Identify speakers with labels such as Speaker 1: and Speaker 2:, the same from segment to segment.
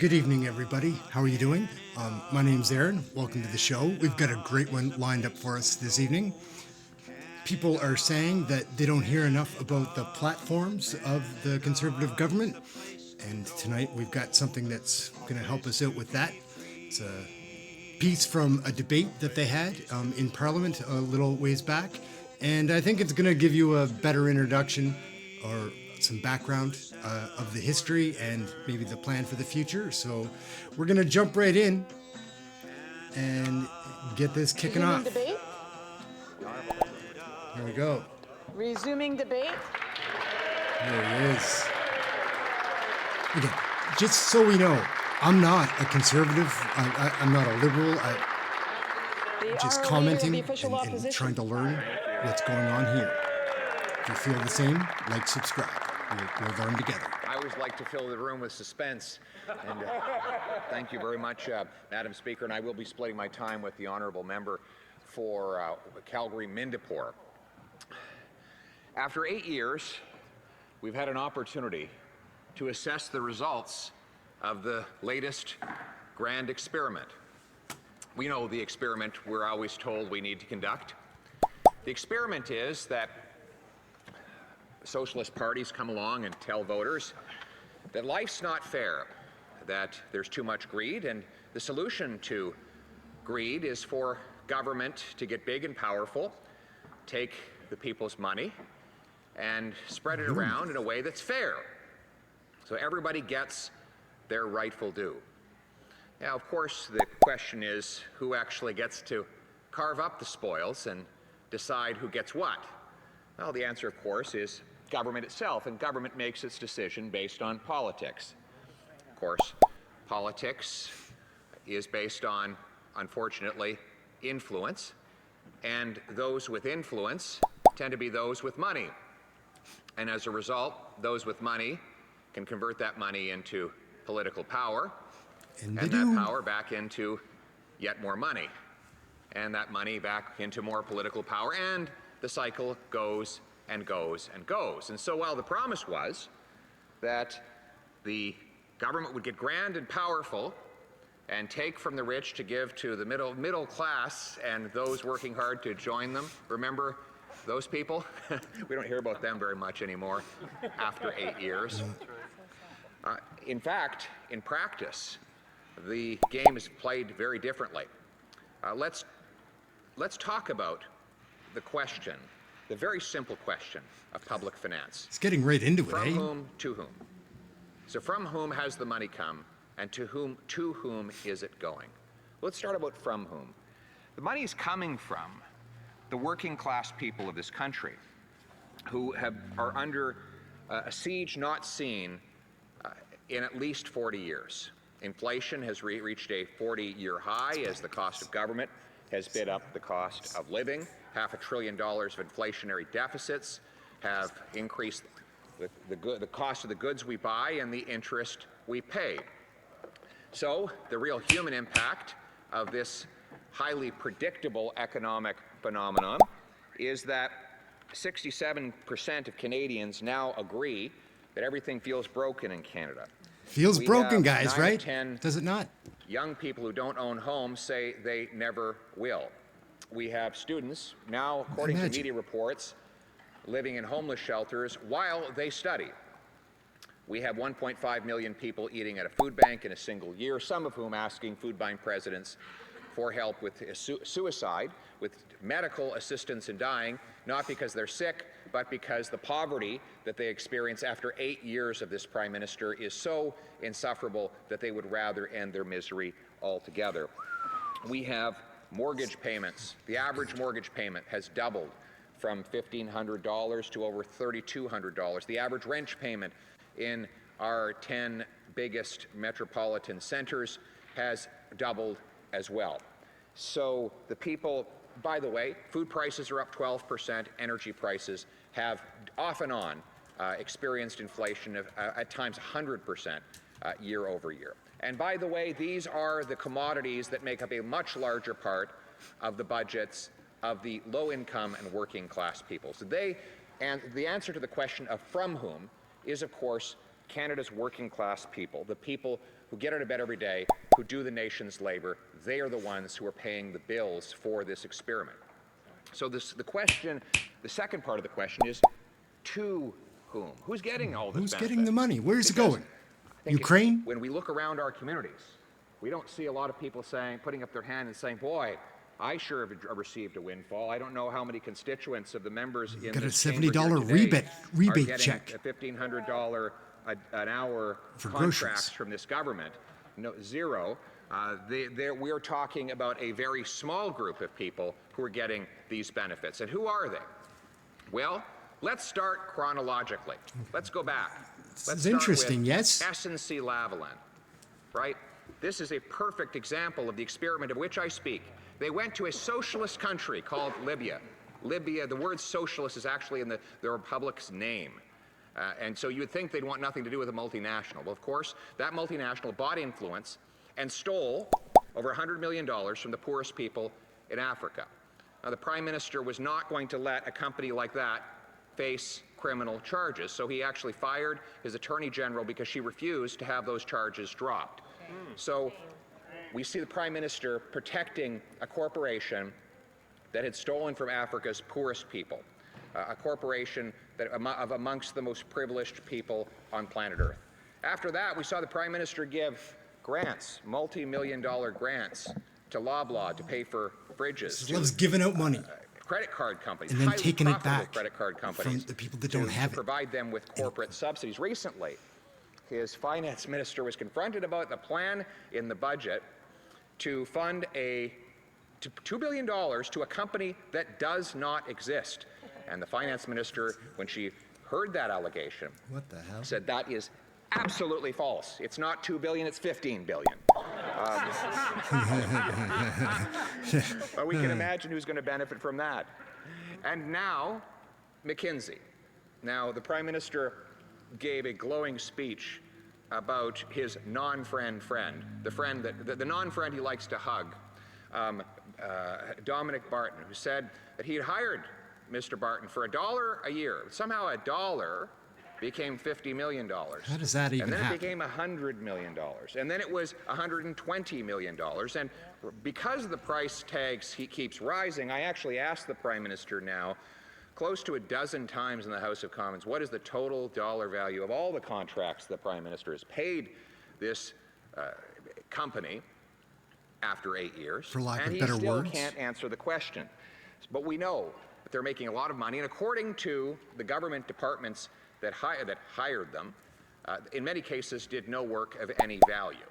Speaker 1: Good evening, everybody. How are you doing? My name's Ehren. Welcome to the show. We've got a great one lined up for us this evening. People are saying that they don't hear enough about the platforms of the Conservative government, and tonight we've got something that's going to help us out with that. It's a piece from a debate that they had in Parliament a little ways back, and I think it's going to give you a better introduction or some background of the history and maybe the plan for the future. So we're going to jump right in and get this kicking off.
Speaker 2: Debate?
Speaker 1: Here we go.
Speaker 2: Resuming debate?
Speaker 1: There he is. Okay, just so we know, I'm not a conservative. I'm not a liberal. I'm just commenting and trying to learn what's going on here. If you feel the same, like, subscribe. We'll learn together.
Speaker 3: I always like to fill the room with suspense. And thank you very much, Madam Speaker. And I will be splitting my time with the honourable member for Calgary-Mindapore. After 8 years, we've had an opportunity to assess the results of the latest grand experiment. We know the experiment we're always told we need to conduct. The experiment is that socialist parties come along and tell voters that life's not fair, that there's too much greed, and the solution to greed is for government to get big and powerful, take the people's money, and spread it around in a way that's fair, so everybody gets their rightful due. Now, of course, the question is who actually gets to carve up the spoils and decide who gets what? Well, the answer, of course, is government itself, and government makes its decision based on politics. Of course, politics is based on, unfortunately, influence, and those with influence tend to be those with money. And as a result, those with money can convert that money into political power, and that power back into yet more money, and that money back into more political power, and the cycle goes and goes and goes. And so while the promise was that the government would get grand and powerful and take from the rich to give to the middle class and those working hard to join them, remember those people? We don't hear about them very much anymore after 8 years. In fact, in practice, the game is played very differently. Let's talk about the question, the very simple question of public finance.
Speaker 1: It's getting right into it,
Speaker 3: From whom to whom? So from whom has the money come, and to whom is it going? Let's start about from whom. The money is coming from the working class people of this country who are under a siege not seen in at least 40 years. Inflation has reached a 40-year high as the cost of government has bid up the cost of living. $500 billion of inflationary deficits have increased the cost of the goods we buy and the interest we pay. So the real human impact of this highly predictable economic phenomenon is that 67% of Canadians now agree that everything feels broken in Canada.
Speaker 1: Feels broken, guys,
Speaker 3: 9
Speaker 1: right?
Speaker 3: 10
Speaker 1: Does it not?
Speaker 3: Young people who don't own homes say they never will. We have students now, according to media reports, living in homeless shelters while they study. We have 1.5 million people eating at a food bank in a single year, some of whom asking food bank presidents for help with suicide, with medical assistance in dying, not because they're sick, but because the poverty that they experience after 8 years of this Prime Minister is so insufferable that they would rather end their misery altogether. We have mortgage payments. The average mortgage payment has doubled from $1,500 to over $3,200. The average rent payment in our 10 biggest metropolitan centers has doubled as well. So the people, by the way, food prices are up 12%, energy prices have off and on experienced inflation of at times 100% year over year. And by the way, these are the commodities that make up a much larger part of the budgets of the low-income and working class people. So and the answer to the question of from whom is, of course, Canada's working class people, the people who get out of bed every day, who do the nation's labor, they are the ones who are paying the bills for this experiment. So the second part of the question is, to whom? Who's getting all this
Speaker 1: Who's
Speaker 3: benefit?
Speaker 1: getting the money? Where's it going?
Speaker 3: I think
Speaker 1: Ukraine?
Speaker 3: When we look around our communities, we don't see a lot of people putting up their hand and saying, boy, I sure have received a windfall. I don't know how many constituents of the members in
Speaker 1: Got a
Speaker 3: this chamber
Speaker 1: $70
Speaker 3: here today
Speaker 1: rebate
Speaker 3: are
Speaker 1: check.
Speaker 3: getting a $1,500 an hour
Speaker 1: For
Speaker 3: contracts
Speaker 1: groceries.
Speaker 3: from this government. No, zero. We're talking about a very small group of people who are getting these benefits. And who are they? Well, let's start chronologically. Let's go back. Let's
Speaker 1: is interesting,
Speaker 3: start with
Speaker 1: yes?
Speaker 3: SNC-Lavalin, right? This is a perfect example of the experiment of which I speak. They went to a socialist country called Libya. Libya, the word socialist is actually in the republic's name. And so you would think they'd want nothing to do with a multinational. Well, of course, that multinational bought influence and stole over $100 million from the poorest people in Africa. Now, the Prime Minister was not going to let a company like that face criminal charges, so he actually fired his Attorney General because she refused to have those charges dropped. So we see the Prime Minister protecting a corporation that had stolen from Africa's poorest people, a corporation that of amongst the most privileged people on planet Earth. After that, we saw the Prime Minister give grants, multi-million-dollar grants to Loblaw to pay for bridges.
Speaker 1: Loves giving out money.
Speaker 3: Credit card companies,
Speaker 1: And then
Speaker 3: highly
Speaker 1: taking it
Speaker 3: profitable
Speaker 1: back
Speaker 3: credit card companies
Speaker 1: from the people that don't have
Speaker 3: to
Speaker 1: it.
Speaker 3: provide them with corporate subsidies. Recently, his finance minister was confronted about the plan in the budget to fund $2 billion to a company that does not exist. And the finance minister, when she heard that allegation,
Speaker 1: What the hell?
Speaker 3: said that is absolutely false. It's not $2 billion, it's $15 billion. But we can imagine who's going to benefit from that. And now, McKinsey. Now, the Prime Minister gave a glowing speech about his non-friend friend, the non-friend he likes to hug, Dominic Barton, who said that he had hired Mr. Barton for $1 a year. Somehow $1 became $50 million.
Speaker 1: How does that even
Speaker 3: happen? And then
Speaker 1: happen?
Speaker 3: it became $100 million. And then it was $120 million. And because the price tags he keeps rising, I actually asked the Prime Minister now, close to a dozen times in the House of Commons, what is the total dollar value of all the contracts the Prime Minister has paid this company after 8 years?
Speaker 1: For lack of
Speaker 3: and
Speaker 1: better
Speaker 3: he still
Speaker 1: words?
Speaker 3: can't answer the question. But we know that they're making a lot of money, and according to the government departments that hired them, in many cases did no work of any value.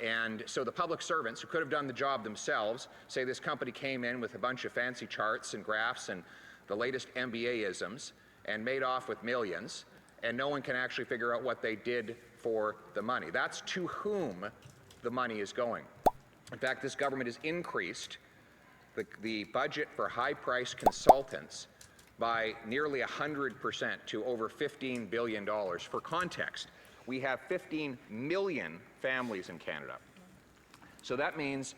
Speaker 3: And so the public servants who could have done the job themselves say this company came in with a bunch of fancy charts and graphs and the latest MBA-isms and made off with millions, and no one can actually figure out what they did for the money. That's to whom the money is going. In fact, this government has increased the budget for high-priced consultants by nearly 100% to over $15 billion. For context, we have 15 million families in Canada. So that means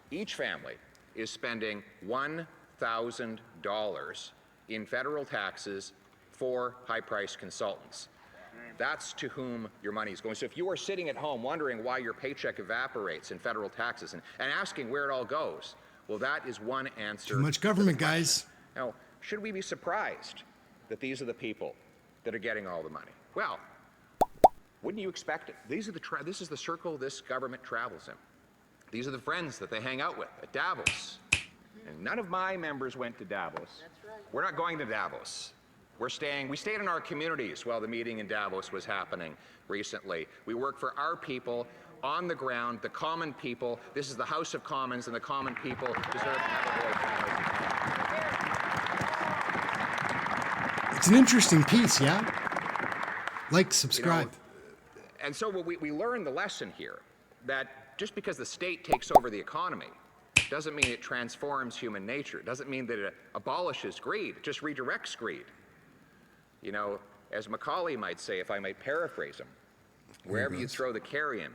Speaker 3: each family is spending $1,000 in federal taxes for high-priced consultants. That's to whom your money is going. So if you are sitting at home wondering why your paycheck evaporates in federal taxes and asking where it all goes, well, that is one answer.
Speaker 1: Too much government, guys.
Speaker 3: Now, should we be surprised that these are the people that are getting all the money? Well, wouldn't you expect it? This is the circle this government travels in. These are the friends that they hang out with at Davos. And none of my members went to Davos. That's right. We're not going to Davos. We stayed in our communities while the meeting in Davos was happening recently. We work for our people on the ground, the common people. This is the House of Commons, and the common people deserve to have a voice.
Speaker 1: It's an interesting piece, yeah? Like, subscribe.
Speaker 3: And so we learn the lesson here, that just because the state takes over the economy doesn't mean it transforms human nature. It doesn't mean that it abolishes greed. It just redirects greed. You know, as Macaulay might say, if I might paraphrase him, wherever you throw the carrion,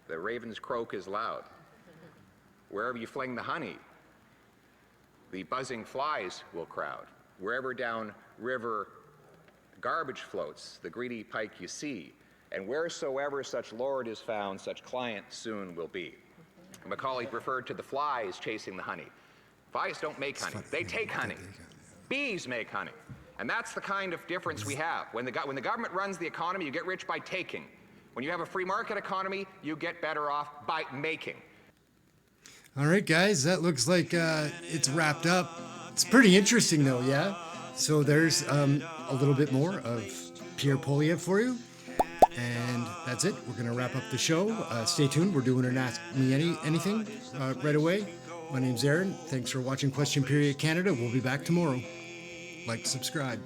Speaker 3: the ravens croak as loud. Wherever you fling the honey, the buzzing flies will crowd. Wherever down river garbage floats, the greedy pike you see, and wheresoever such lord is found, such client soon will be. Macaulay referred to the flies chasing the honey. Flies don't make honey, they take honey. Bees make honey. And that's the kind of difference we have. When the government runs the economy, you get rich by taking. When you have a free market economy, you get better off by making.
Speaker 1: All right, guys, that looks like it's wrapped up. It's pretty interesting, though, yeah? So there's a little bit more of Pierre Poilievre for you. And that's it. We're going to wrap up the show. Stay tuned. We're doing an Ask Me Anything right away. My name's Ehren. Thanks for watching Question Period Canada. We'll be back tomorrow. Like, subscribe.